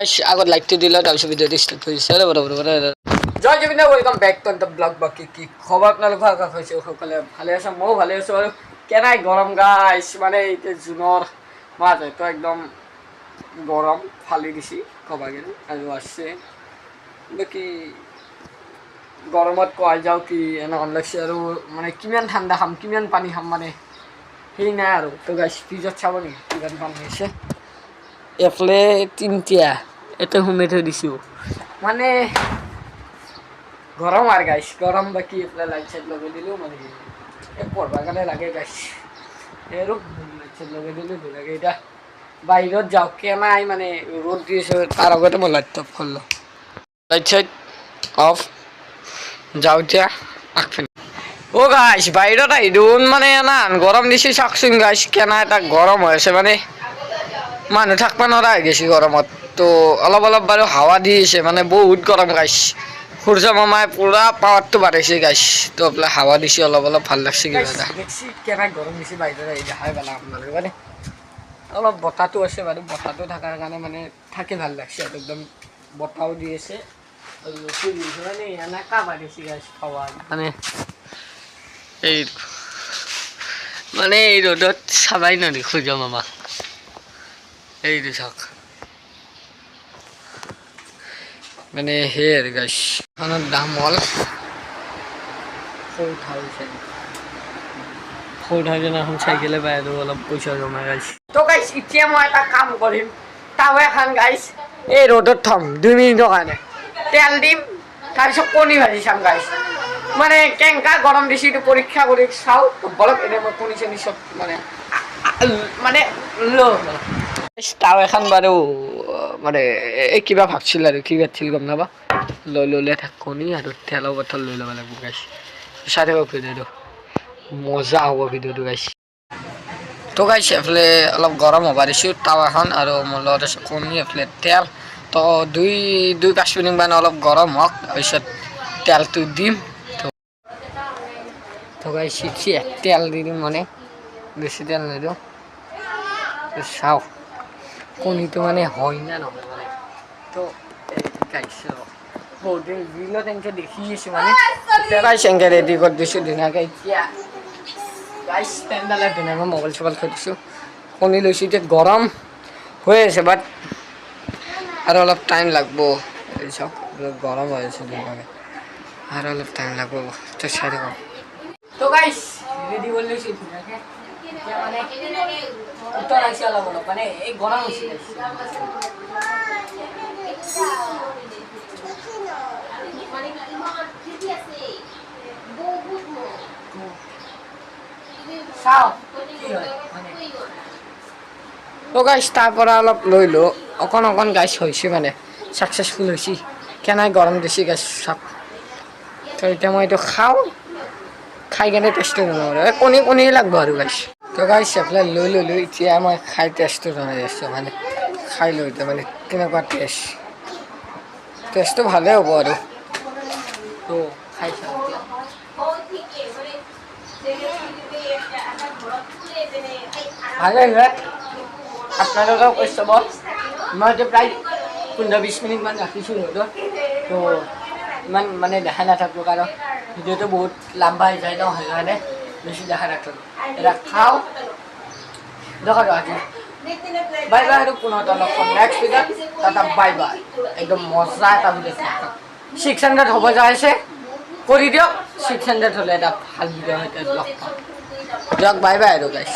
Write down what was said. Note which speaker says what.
Speaker 1: আগত লাইকটো দিলা তাৰপিছত ভিডিঅ'টো ষ্টাৰ্ট কৰিছে জয় জবিনা welcome back to the blog. বাকী কি খবৰ আপোনালোকৰ আশা কৰিছোঁ সকলোৱে ভালে আছে, ময়ো ভালে আছোঁ। আৰু কেনাই গৰম গাইছ, মানে এতিয়া জুনৰ মাহ হয়তো একদম গৰম ফালি দিছে ক'বাগে আৰু আছে বাকী গৰমত কোৱা যাওঁ কি এনেকুৱা লাগছে আৰু মানে কিমান ঠাণ্ডা খাম কিমান পানী খাম, মানে সেই নাই আৰু তো গাইছ ফ্ৰিজত চাব নেকি কিমান পানী হৈছে। এফালে তিনিটা এটা সোমাই থৈ দিছোঁ, মানে গৰম আৰু গাইছ গৰম। বাকী এইফালে লাইট চাইট লগাই দিলোঁ, মানে পঢ়িবৰ কাৰণে লাগে গাইছ আৰু লাইট চাইট লগাই দিলোঁ ধুনীয়াকৈ। এতিয়া বাহিৰত যাওঁ কেনাই মানে ৰ'দ দি আছে, তাৰ আগতে মই লাইটটো অফ কৰিলোঁ। লাইট চাইট অফ যাওঁ এতিয়া আগপিনে। অ' গাইছ বাহিৰত আহি দেখোন মানে ইমান গৰম দিছে চাওকচোন গাইছ, কেনা এটা গৰম হৈ আছে, মানে মানুহ থাকিব নোৱাৰা হৈ গৈছে গৰমত। তো অলপ অলপ বাৰু হাৱা দি আছে, মানে বহুত গৰম গাইছ। সূৰ্য মামাই পুৰা পাৱাৰটো বাঢ়াইছে গাইছ, তো আপোনাৰ হাৱা দিছে অলপ অলপ ভাল লাগছে কিবা এটা। দেখছি কেনে গৰম দিছে বাহিৰত আহি দেখাই পালা আপোনালোকে, মানে অলপ বতাহটো আছে বাৰু, বতাহটো থকাৰ কাৰণে মানে থাকি ভাল লাগছে আৰু একদম বতাহও দি আছে মানে এনেকা বাঢ়িছে গাইছ হাৱা, মানে এই ৰ'দত চাবাই নোৱাৰি সূৰ্য মামা। এইটো চাওক মানে সেই আৰু গাইছ এখনৰ দাম হ'ল 4,000 এখন চাইকেলে পাই আৰু অলপ পইচা জমা গাইছ। তো গাইছ এতিয়া মই এটা কাম কৰিম, টাৱা এখন গাইছ এই ৰ'দত থ'ম 2 মিনিটৰ কাৰণে, তেল দিম তাৰপিছত কণী ভাজি চাম গাইছ। মানে কেনেকা গৰম দিছে এইটো পৰীক্ষা কৰি চাওঁ বলক। এনেই মই কণী চণী চব মানে টাৱা এখন বাৰু মানে এই কিবা ভাবছিল আৰু কি ভাবছিল গম নাপা, লৈ ল'লে থাক কণী আৰু তেলৰ বটল লৈ ল'ব লাগিব গাইছ। চাই থাকক ভিডিঅ'টো, মজা হ'ব ভিডিঅ'টো গাইছ। তো গাইছ এফালে অলপ গৰম হ'ব দিছোঁ টাৱাখন, আৰু মোৰ লগত আছে কণী, এফালে তেল। তো দুই 5 মিনিটমান অলপ গৰম হওক, তাৰপিছত তেলটো দিম। তো গাইছ তেল দি দিম, মানে বেছি তেল নিদিওঁ। চাওক কণীটো মানে হয় না নহয়, মানে তো গাইছ বহুত দিন ৰিলত এনেকৈ দেখি আছোঁ, মানে গাইছ এনেকৈ ৰেডি কৰি দিছোঁ ধুনীয়াকৈ। এতিয়া গাইছ ষ্টেণ্ডডালে ধুনীয়াকৈ মোবাইল চোবাইল থৈ দিছোঁ, কণী লৈছোঁ। এতিয়া গৰম হৈ আছে বাট আৰু অলপ টাইম লাগব। এই চাওক গৰম হৈ আছে ধুনীয়াকৈ, আৰু অলপ টাইম লাগব তো চাই থাকক। তো গাইছ ৰেডি কৰি লৈছোঁ ধুনীয়াকৈ। এতিয়া মানে উত্তৰ আহিছে অলপ অলপ, মানে এই গৰম হৈছে চাওক কি হয় মানে। তো গাইছ তাৰ পৰা অলপ লৈ লওঁ অকণ অকণ গাইছ হৈছে, মানে ছাকচেছফুল হৈছে। কেনেকৈ গৰম দিছে গাইছ চাওক। তো এতিয়া মই এইটো খাওঁ, খাই কেনে টেষ্টটো জনাম আৰু কণী লাগব আৰু গাইছ। তো গাইছ এফালে লৈ ল'লোঁ, এতিয়া মই খাই টেষ্টটো জনাই আছোঁ, মানে খাই লৈ এতিয়া মানে কেনেকুৱা টেষ্টটো ভালেই হ'ব আৰু। তো খাই চাওঁ এতিয়া। ভালে হয় আপোনালোকেও কৈ চাব। মই এতিয়া প্ৰায় 15-20 মিনিটমান ৰাখিছোঁ ৰ'দত, তো ইমান মানে দেখা নাথাকোঁ কাৰণ ভিডিঅ'টো বহুত লাম্বা হৈ যায় ন, সেইকাৰণে বেছি দেখা নাথাকোঁ। এতিয়া খাওঁ দেখা আজি বাই বাই আৰু পুনৰ নেক্সট ভিডিঅ'ত টাটা বাই বাই। একদম মজা এটা ভিডিঅ' 600 হ'ব যায় আছে, কৰি দিয়ক। 600 হ'লে এটা ভাল ভিডিঅ' লগ পাম দিয়ক, বাই বাই আৰু গাইছ।